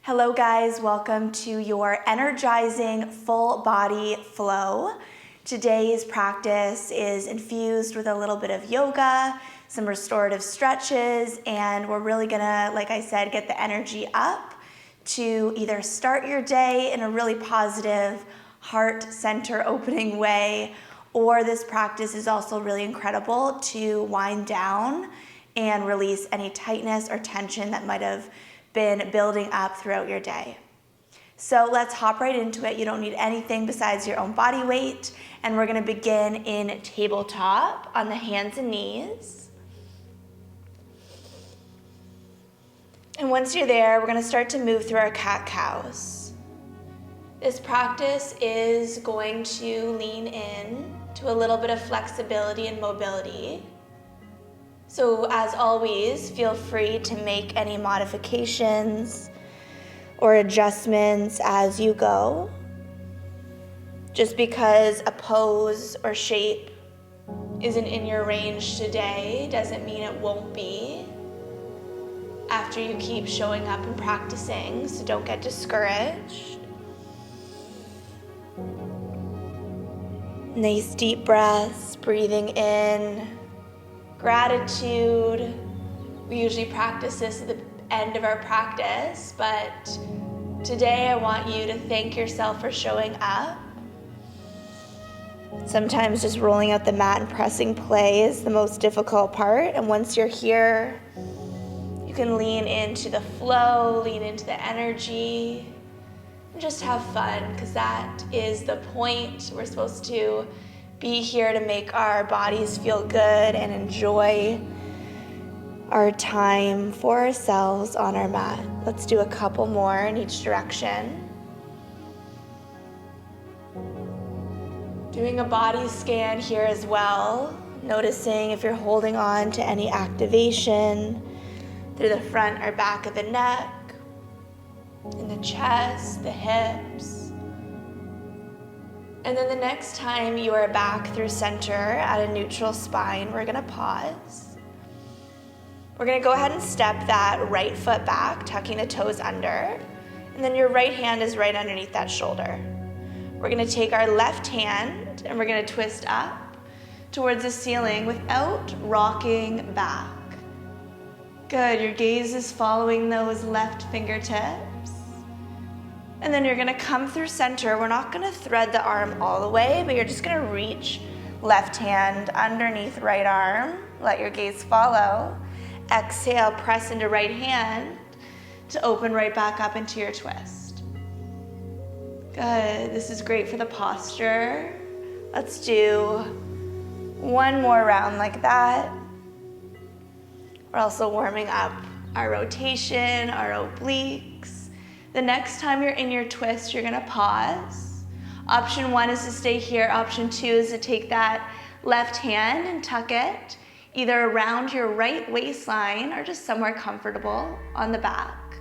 Hello guys, welcome to your Energizing full body flow. Today's practice is infused with a little bit of yoga, some restorative stretches, and we're really gonna, like I said, get the energy up to either start your day in a really positive, heart center opening way, or this practice is also really incredible to wind down and release any tightness or tension that might have been building up throughout your day. So let's hop right into it. You don't need anything besides your own body weight, and we're gonna begin in tabletop on the hands and knees. And once you're there, we're gonna start to move through our cat-cows. This practice is going to lean in to a little bit of flexibility and mobility. So as always, feel free to make any modifications or adjustments as you go. Just because a pose or shape isn't in your range today doesn't mean it won't be after you keep showing up and practicing, so don't get discouraged. Nice deep breaths, breathing in gratitude. We usually practice this at the end of our practice, but today I want you to thank yourself for showing up. Sometimes just rolling out the mat and pressing play is the most difficult part, and once you're here, you can lean into the flow, lean into the energy, and just have fun, because that is the point. We're supposed to be here to make our bodies feel good and enjoy our time for ourselves on our mat. Let's do a couple more in each direction. Doing a body scan here as well, noticing if you're holding on to any activation through the front or back of the neck, in the chest, the hips. And then the next time you are back through center at a neutral spine, we're gonna pause. We're gonna go ahead and step that right foot back, tucking the toes under, and then your right hand is right underneath that shoulder. We're gonna take our left hand and we're gonna twist up towards the ceiling without rocking back. Good, your gaze is following those left fingertips. And then you're gonna come through center. We're not gonna thread the arm all the way, but you're just gonna reach left hand underneath right arm. Let your gaze follow. Exhale, press into right hand to open right back up into your twist. Good, this is great for the posture. Let's do one more round like that. We're also warming up our rotation, our obliques. The next time you're in your twist, you're gonna pause. Option 1 is to stay here. Option 2 is to take that left hand and tuck it either around your right waistline or just somewhere comfortable on the back.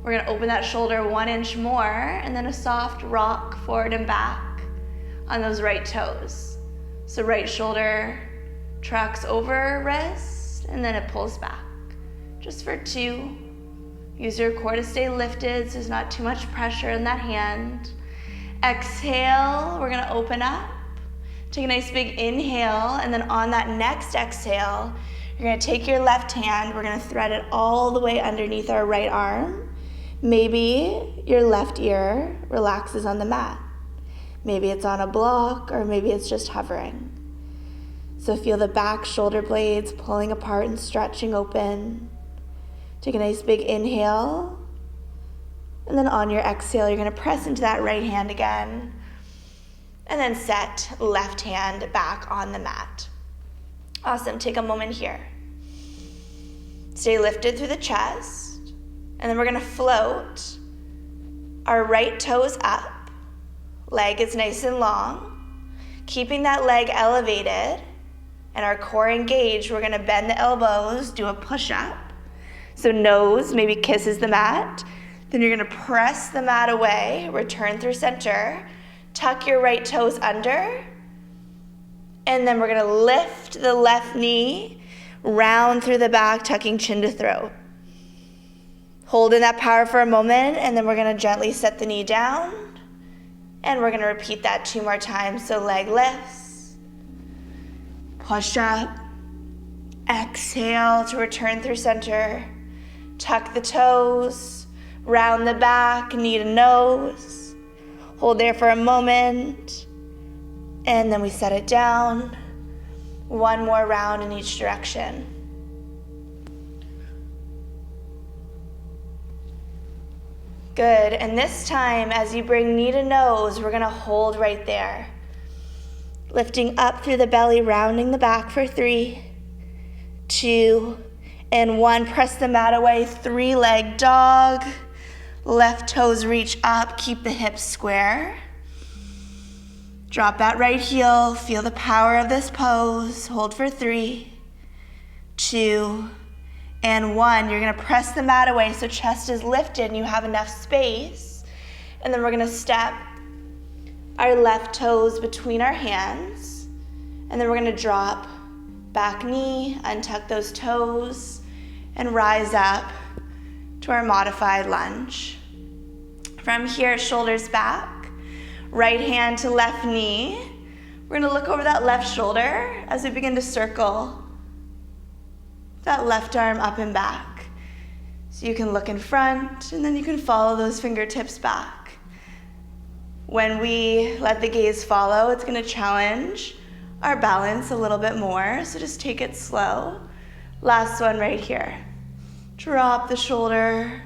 We're gonna open that shoulder 1 inch more and then a soft rock forward and back on those right toes. So right shoulder trucks over wrist and then it pulls back. Just for 2. Use your core to stay lifted so there's not too much pressure in that hand. Exhale, we're gonna open up. Take a nice big inhale, and then on that next exhale, you're gonna take your left hand, we're gonna thread it all the way underneath our right arm. Maybe your left ear relaxes on the mat. Maybe it's on a block, or maybe it's just hovering. So feel the back shoulder blades pulling apart and stretching open. Take a nice big inhale, and then on your exhale, you're gonna press into that right hand again, and then set left hand back on the mat. Awesome, take a moment here. Stay lifted through the chest, and then we're gonna float our right toes up. Leg is nice and long. Keeping that leg elevated and our core engaged, we're gonna bend the elbows, do a push-up. So nose maybe kisses the mat. Then you're gonna press the mat away, return through center, tuck your right toes under, and then we're gonna lift the left knee, round through the back, tucking chin to throat. Hold in that power for a moment, and then we're gonna gently set the knee down, and we're gonna repeat that 2 more times. So leg lifts, push up, exhale to return through center, tuck the toes, round the back, knee to nose, hold there for a moment, and then we set it down. 1 more round in each direction. Good, and this time as you bring knee to nose, we're gonna hold right there. Lifting up through the belly, rounding the back for 3, 2, and 1. Press the mat away, 3-leg dog. Left toes reach up, keep the hips square. Drop that right heel, feel the power of this pose. Hold for 3, 2, and 1. You're gonna press the mat away so chest is lifted and you have enough space. And then we're gonna step our left toes between our hands. And then we're gonna drop back knee, untuck those toes, and rise up to our modified lunge. From here, shoulders back. Right hand to left knee. We're gonna look over that left shoulder as we begin to circle that left arm up and back. So you can look in front and then you can follow those fingertips back. When we let the gaze follow, it's gonna challenge our balance a little bit more, so just take it slow. Last one right here. Drop the shoulder,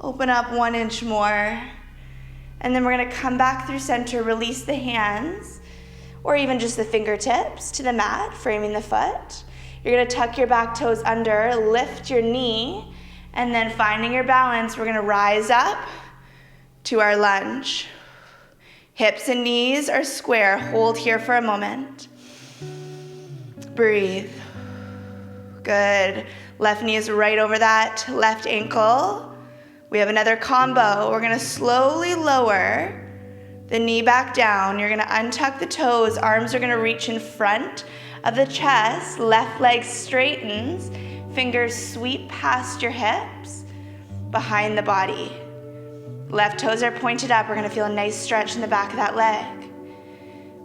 open up 1 inch more. And then we're gonna come back through center, release the hands, or even just the fingertips to the mat, framing the foot. You're gonna tuck your back toes under, lift your knee, and then finding your balance, we're gonna rise up to our lunge. Hips and knees are square. Hold here for a moment. Breathe. Good. Left knee is right over that left ankle. We have another combo. We're gonna slowly lower the knee back down. You're gonna untuck the toes. Arms are gonna reach in front of the chest. Left leg straightens. Fingers sweep past your hips, behind the body. Left toes are pointed up. We're gonna feel a nice stretch in the back of that leg.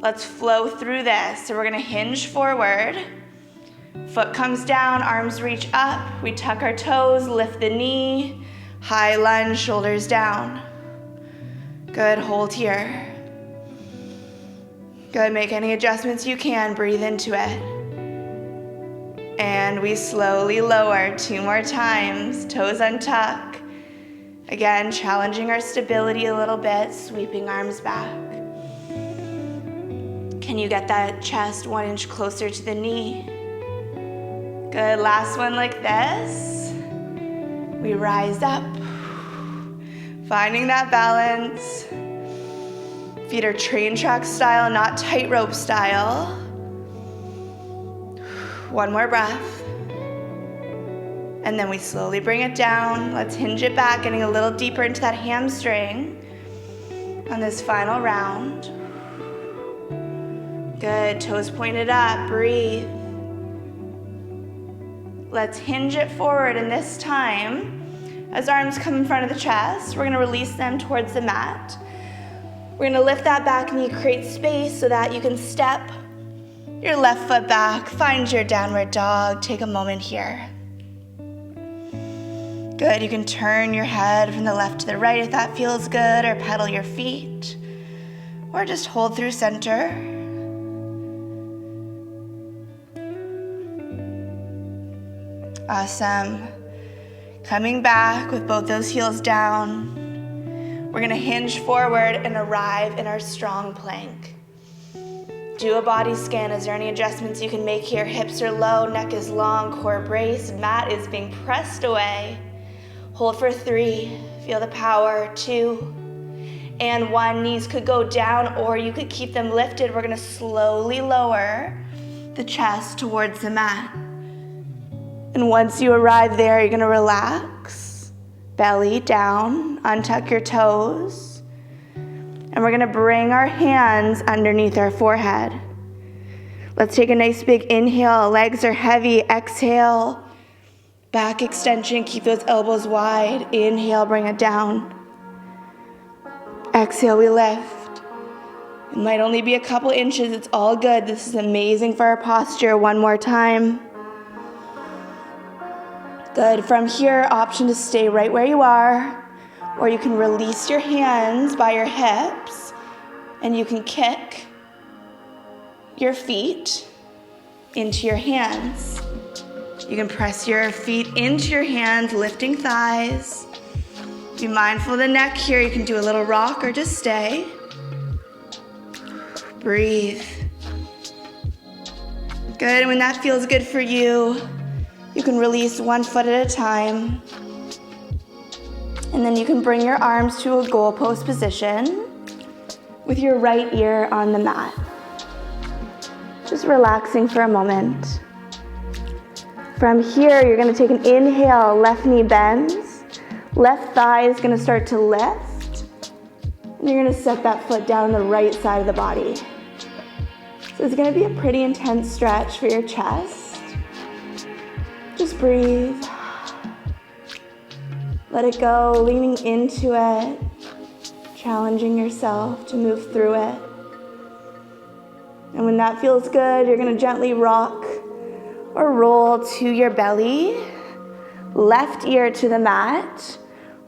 Let's flow through this. So we're gonna hinge forward. Foot comes down, arms reach up. We tuck our toes, lift the knee. High lunge, shoulders down. Good, hold here. Good, make any adjustments you can, breathe into it. And we slowly lower 2 more times, toes untuck. Again, challenging our stability a little bit, sweeping arms back. Can you get that chest 1 inch closer to the knee? Good, last one like this. We rise up, finding that balance. Feet are train track style, not tightrope style. 1 more breath. And then we slowly bring it down. Let's hinge it back, getting a little deeper into that hamstring on this final round. Good, toes pointed up, breathe. Let's hinge it forward, and this time, as arms come in front of the chest, we're gonna release them towards the mat. We're gonna lift that back knee, create space so that you can step your left foot back, find your downward dog, take a moment here. Good, you can turn your head from the left to the right if that feels good, or pedal your feet, or just hold through center. Awesome. Coming back with both those heels down. We're gonna hinge forward and arrive in our strong plank. Do a body scan. Is there any adjustments you can make here? Hips are low, neck is long, core braced, mat is being pressed away. Hold for 3, feel the power, 2, and 1. Knees could go down or you could keep them lifted. We're gonna slowly lower the chest towards the mat. And once you arrive there, you're gonna relax, belly down, untuck your toes, and we're gonna bring our hands underneath our forehead. Let's take a nice big inhale, legs are heavy, exhale, Back extension, keep those elbows wide. Inhale, bring it down. Exhale, we lift. It might only be a couple inches, it's all good. This is amazing for our posture. One more time. Good. From here, option to stay right where you are, or you can release your hands by your hips, and you can kick your feet into your hands. You can press your feet into your hands, lifting thighs. Be mindful of the neck here. You can do a little rock or just stay. Breathe. Good. And when that feels good for you, you can release one foot at a time. And then you can bring your arms to a goalpost position with your right ear on the mat. Just relaxing for a moment. From here, you're going to take an inhale, left knee bends. Left thigh is going to start to lift. And you're going to set that foot down the right side of the body. So it's going to be a pretty intense stretch for your chest. Just breathe. Let it go, leaning into it, challenging yourself to move through it. And when that feels good, you're going to gently rock or roll to your belly, left ear to the mat,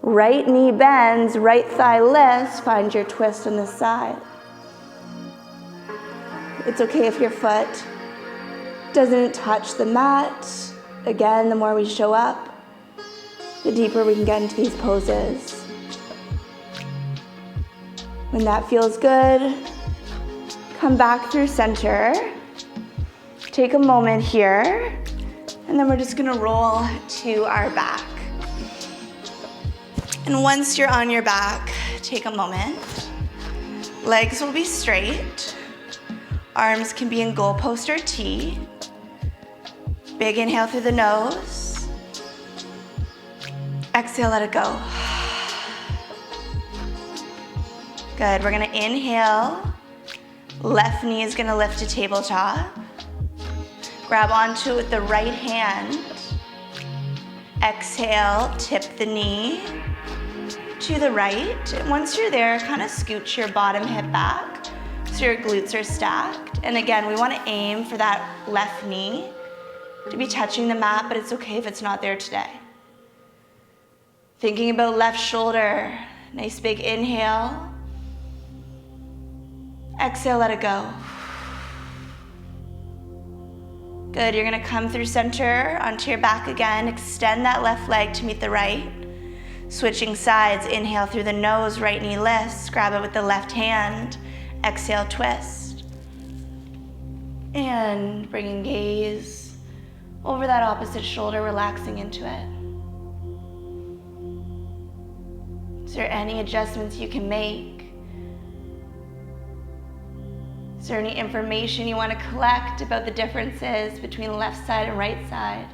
right knee bends, right thigh lifts, find your twist on this side. It's okay if your foot doesn't touch the mat. Again, the more we show up, the deeper we can get into these poses. When that feels good, come back through center. Take a moment here, and then we're just gonna roll to our back. And once you're on your back, take a moment. Legs will be straight. Arms can be in goalpost or T. Big inhale through the nose. Exhale, let it go. Good, we're gonna inhale. Left knee is gonna lift to tabletop. Grab onto it with the right hand. Exhale, tip the knee to the right. And once you're there, kind of scooch your bottom hip back so your glutes are stacked. And again, we want to aim for that left knee to be touching the mat, but it's okay if it's not there today. Thinking about left shoulder. Nice big inhale. Exhale, let it go. Good, you're gonna come through center, onto your back again. Extend that left leg to meet the right. Switching sides, inhale through the nose, right knee lifts. Grab it with the left hand. Exhale, twist. And bringing gaze over that opposite shoulder, relaxing into it. Is there any adjustments you can make? Is there any information you want to collect about the differences between the left side and right side?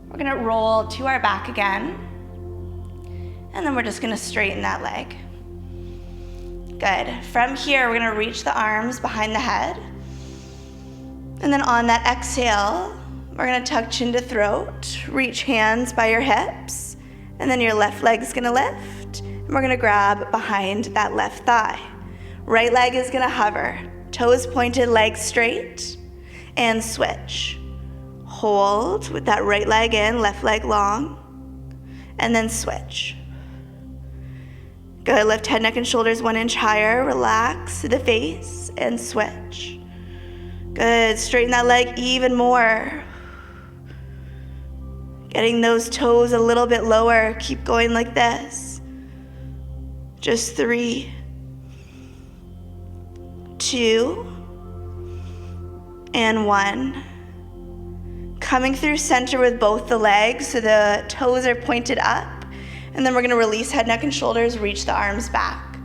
We're going to roll to our back again. And then we're just going to straighten that leg. Good. From here, we're going to reach the arms behind the head. And then on that exhale, we're going to tuck chin to throat, reach hands by your hips, and then your left leg is going to lift. And we're going to grab behind that left thigh. Right leg is gonna hover, toes pointed, legs straight, and switch. Hold with that right leg in, left leg long, and then switch. Good, lift head, neck, and shoulders 1 inch higher, relax the face, and switch. Good, straighten that leg even more. Getting those toes a little bit lower, keep going like this. Just 3, 2, and 1. Coming through center with both the legs so the toes are pointed up. And then we're going to release head, neck, and shoulders, reach the arms back.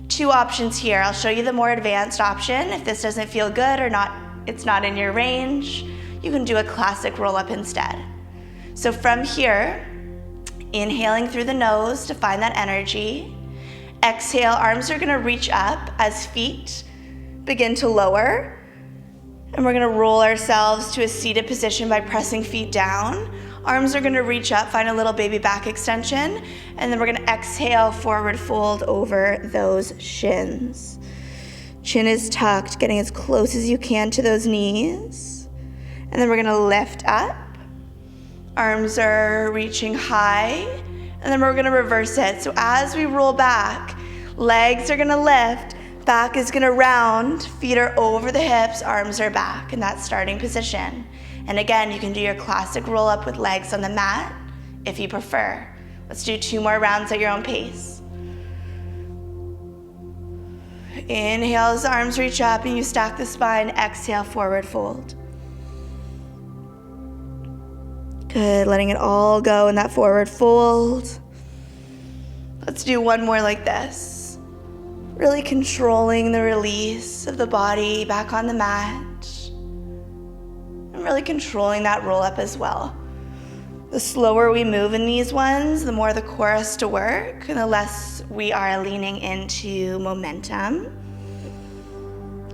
2 options here. I'll show you the more advanced option. If this doesn't feel good or it's not in your range, you can do a classic roll-up instead. So from here, inhaling through the nose to find that energy. Exhale, arms are going to reach up as feet begin to lower. And we're gonna roll ourselves to a seated position by pressing feet down. Arms are gonna reach up, find a little baby back extension, and then we're gonna exhale, forward fold over those shins. Chin is tucked, getting as close as you can to those knees. And then we're gonna lift up. Arms are reaching high, and then we're gonna reverse it. So as we roll back, legs are gonna lift, back is gonna round, feet are over the hips, arms are back in that starting position. And again, you can do your classic roll up with legs on the mat if you prefer. Let's do 2 more rounds at your own pace. Inhale as the arms reach up and you stack the spine. Exhale, forward fold. Good, letting it all go in that forward fold. Let's do 1 more like this. Really controlling the release of the body back on the mat. And really controlling that roll up as well. The slower we move in these ones, the more the core has to work, and the less we are leaning into momentum.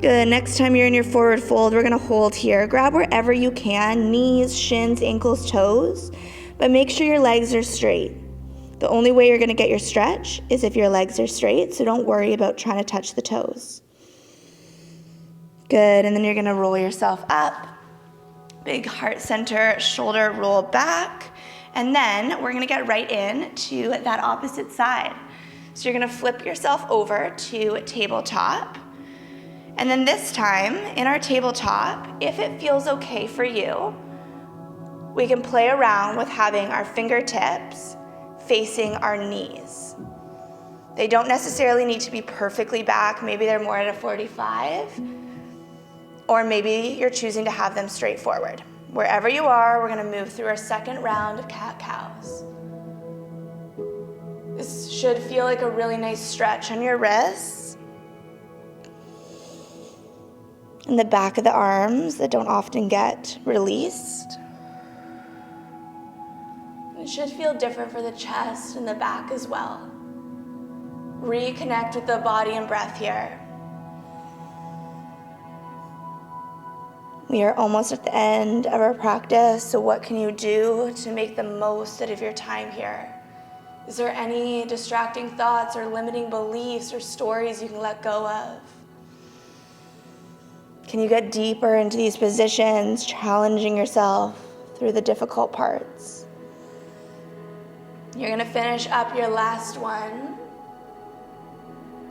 Good, next time you're in your forward fold, we're gonna hold here. Grab wherever you can, knees, shins, ankles, toes, but make sure your legs are straight. The only way you're gonna get your stretch is if your legs are straight, so don't worry about trying to touch the toes. Good, and then you're gonna roll yourself up. Big heart center, shoulder roll back, and then we're gonna get right in to that opposite side. So you're gonna flip yourself over to tabletop, and then this time in our tabletop, if it feels okay for you, we can play around with having our fingertips facing our knees. They don't necessarily need to be perfectly back. Maybe they're more at a 45. Or maybe you're choosing to have them straight forward. Wherever you are, we're gonna move through our second round of cat-cows. This should feel like a really nice stretch on your wrists and the back of the arms that don't often get released. It should feel different for the chest and the back as well. Reconnect with the body and breath here. We are almost at the end of our practice, so what can you do to make the most out of your time here? Is there any distracting thoughts or limiting beliefs or stories you can let go of? Can you get deeper into these positions, challenging yourself through the difficult parts? You're gonna finish up your last one.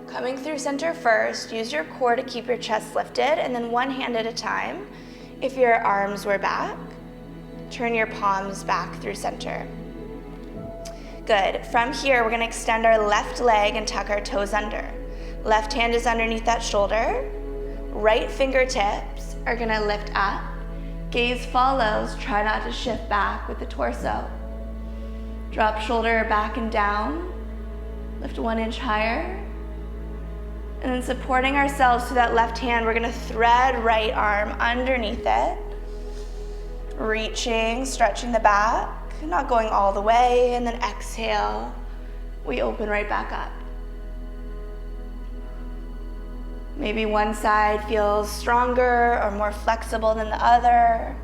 Coming through center first, use your core to keep your chest lifted, and then one hand at a time. If your arms were back, turn your palms back through center. Good. From here, we're gonna extend our left leg and tuck our toes under. Left hand is underneath that shoulder. Right fingertips are gonna lift up. Gaze follows, try not to shift back with the torso. Drop shoulder back and down. Lift 1 inch higher. And then supporting ourselves through that left hand, we're gonna thread right arm underneath it. Reaching, stretching the back, not going all the way, and then exhale, we open right back up. Maybe one side feels stronger or more flexible than the other.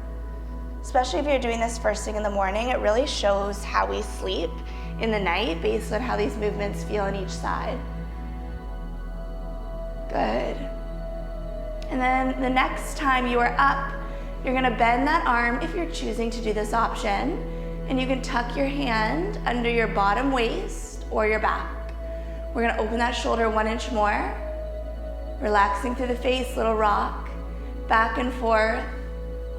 Especially if you're doing this first thing in the morning, it really shows how we sleep in the night based on how these movements feel on each side. Good. And then the next time you are up, you're gonna bend that arm if you're choosing to do this option, and you can tuck your hand under your bottom waist or your back. We're gonna open that shoulder 1 inch more, relaxing through the face, little rock, back and forth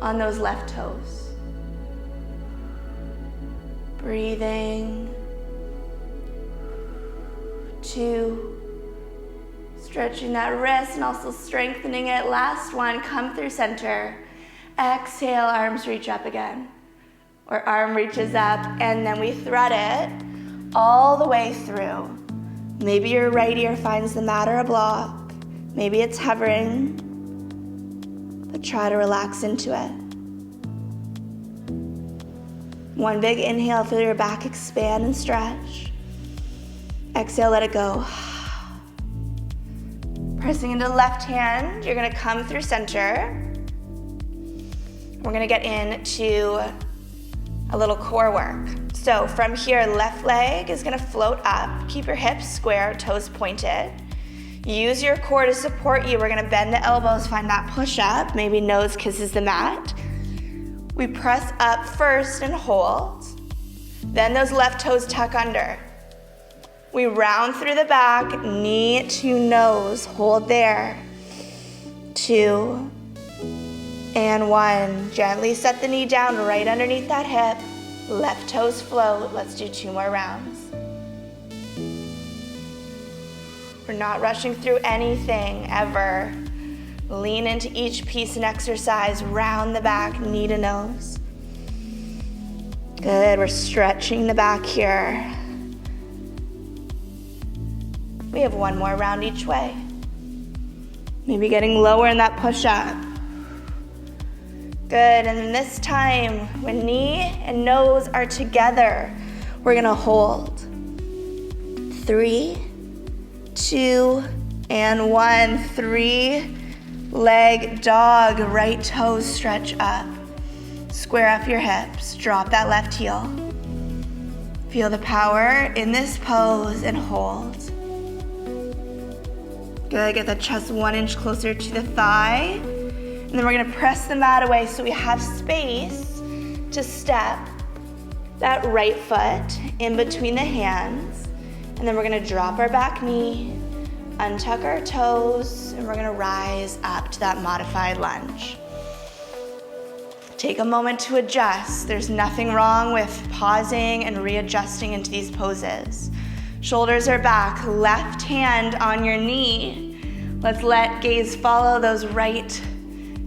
on those left toes. Breathing. 2. Stretching that wrist and also strengthening it. Last one, come through center. Exhale, arms reach up again. Or arm reaches up, and then we thread it all the way through. Maybe your right ear finds the mat or a block. Maybe it's hovering, but try to relax into it. One big inhale, feel your back expand and stretch. Exhale, let it go. Pressing into the left hand, you're gonna come through center. We're gonna get into a little core work. So from here, left leg is gonna float up. Keep your hips square, toes pointed. Use your core to support you. We're gonna bend the elbows, find that push up. Maybe nose kisses the mat. We press up first and hold. Then those left toes tuck under. We round through the back, knee to nose, hold there. 2 and 1. Gently set the knee down right underneath that hip. Left toes float. Let's do 2 more rounds. We're not rushing through anything ever. Lean into each piece and exercise. Round the back, knee to nose. Good, we're stretching the back here. We have 1 more round each way. Maybe getting lower in that push-up. Good, and then this time, when knee and nose are together, we're gonna hold. 3, 2, and 1. 3-leg dog, right toes stretch up. Square up your hips, drop that left heel. Feel the power in this pose and hold. Good, get the chest 1 inch closer to the thigh. And then we're gonna press the mat away so we have space to step that right foot in between the hands. And then we're gonna drop our back knee, untuck our toes, and we're gonna rise up to that modified lunge. Take a moment to adjust. There's nothing wrong with pausing and readjusting into these poses. Shoulders are back, left hand on your knee. Let's let gaze follow those right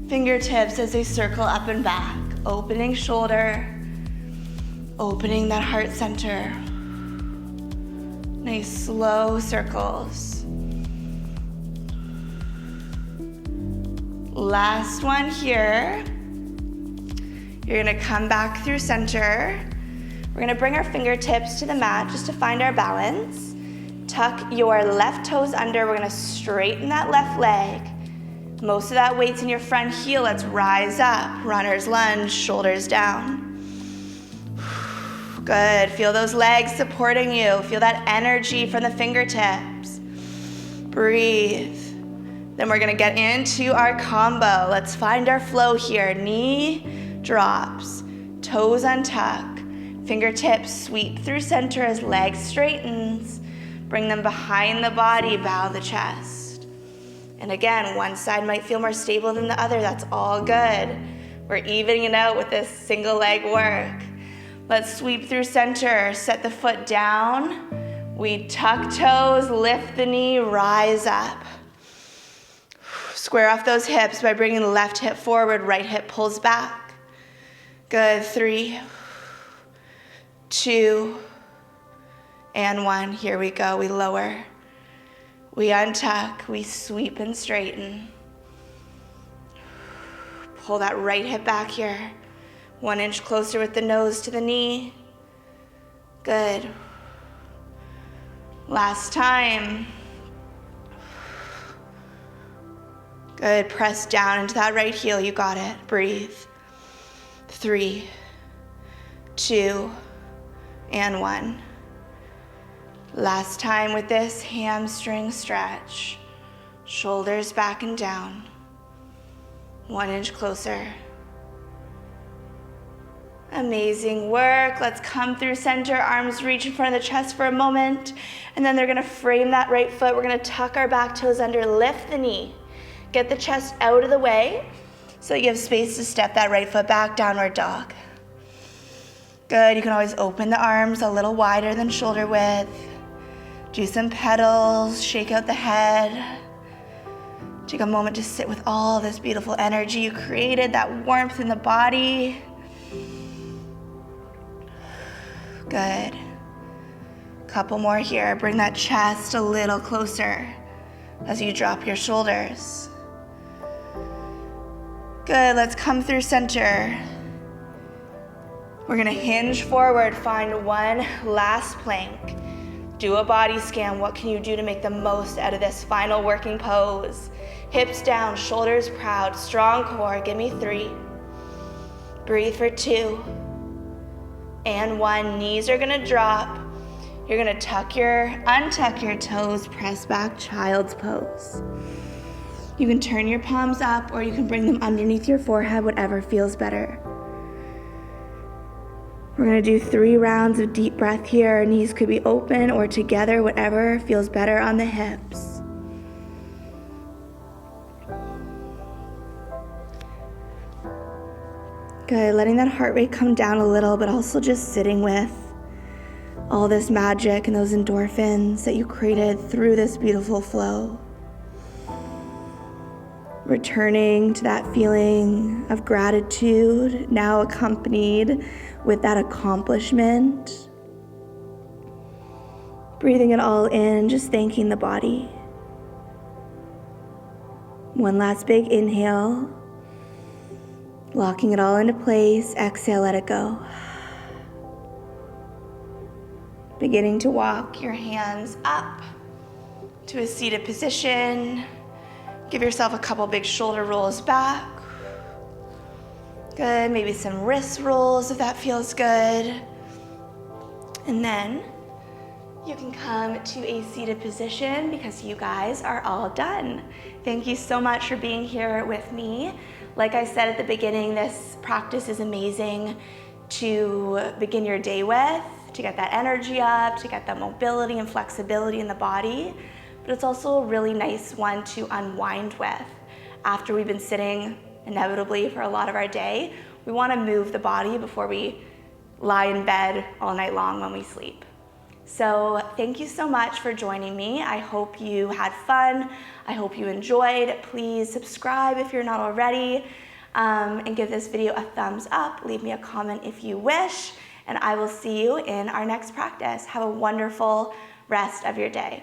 fingertips as they circle up and back. Opening shoulder, opening that heart center. Nice slow circles. Last one here. You're gonna come back through center. We're gonna bring our fingertips to the mat just to find our balance. Tuck your left toes under. We're gonna straighten that left leg. Most of that weight's in your front heel. Let's rise up. Runner's lunge, shoulders down. Good, feel those legs supporting you. Feel that energy from the fingertips. Breathe. Then we're gonna get into our combo. Let's find our flow here. Knee drops, toes untuck, fingertips sweep through center as leg straightens. Bring them behind the body, bow the chest. And again, one side might feel more stable than the other. That's all good. We're evening it out with this single leg work. Let's sweep through center, set the foot down. We tuck toes, lift the knee, rise up. Square off those hips by bringing the left hip forward, right hip pulls back. Good, 3, 2, and 1. Here we go, we lower. We untuck, we sweep and straighten. Pull that right hip back here. 1 inch closer with the nose to the knee. Good. Last time. Good, press down into that right heel, you got it. Breathe. 3, 2, and 1. Last time with this hamstring stretch. Shoulders back and down. 1 inch closer. Amazing work. Let's come through center, arms reach in front of the chest for a moment. And then they're gonna frame that right foot. We're gonna tuck our back toes under, lift the knee. Get the chest out of the way so you have space to step that right foot back, downward dog. Good, you can always open the arms a little wider than shoulder width. Do some petals, shake out the head. Take a moment to sit with all this beautiful energy you created, that warmth in the body. Good. Couple more here. Bring that chest a little closer as you drop your shoulders. Good, let's come through center. We're gonna hinge forward, find one last plank. Do a body scan. What can you do to make the most out of this final working pose? Hips down, shoulders proud, strong core. Give me 3, Breathe for 2 and 1. Knees are gonna drop. You're gonna untuck your toes, press back, child's pose. You can turn your palms up or you can bring them underneath your forehead, whatever feels better. We're gonna do 3 rounds of deep breath here. Our knees could be open or together, whatever feels better on the hips. Good, letting that heart rate come down a little, but also just sitting with all this magic and those endorphins that you created through this beautiful flow. Returning to that feeling of gratitude, now accompanied with that accomplishment. Breathing it all in, just thanking the body. One last big inhale. Locking it all into place. Exhale, let it go. Beginning to walk your hands up to a seated position. Give yourself a couple big shoulder rolls back. Good, maybe some wrist rolls if that feels good. And then you can come to a seated position because you guys are all done. Thank you so much for being here with me. Like I said at the beginning, this practice is amazing to begin your day with, to get that energy up, to get that mobility and flexibility in the body. But it's also a really nice one to unwind with. After we've been sitting inevitably for a lot of our day, we want to move the body before we lie in bed all night long when we sleep. So thank you so much for joining me. I hope you had fun. I hope you enjoyed. Please subscribe if you're not already, and give this video a thumbs up. Leave me a comment if you wish, and I will see you in our next practice. Have a wonderful rest of your day.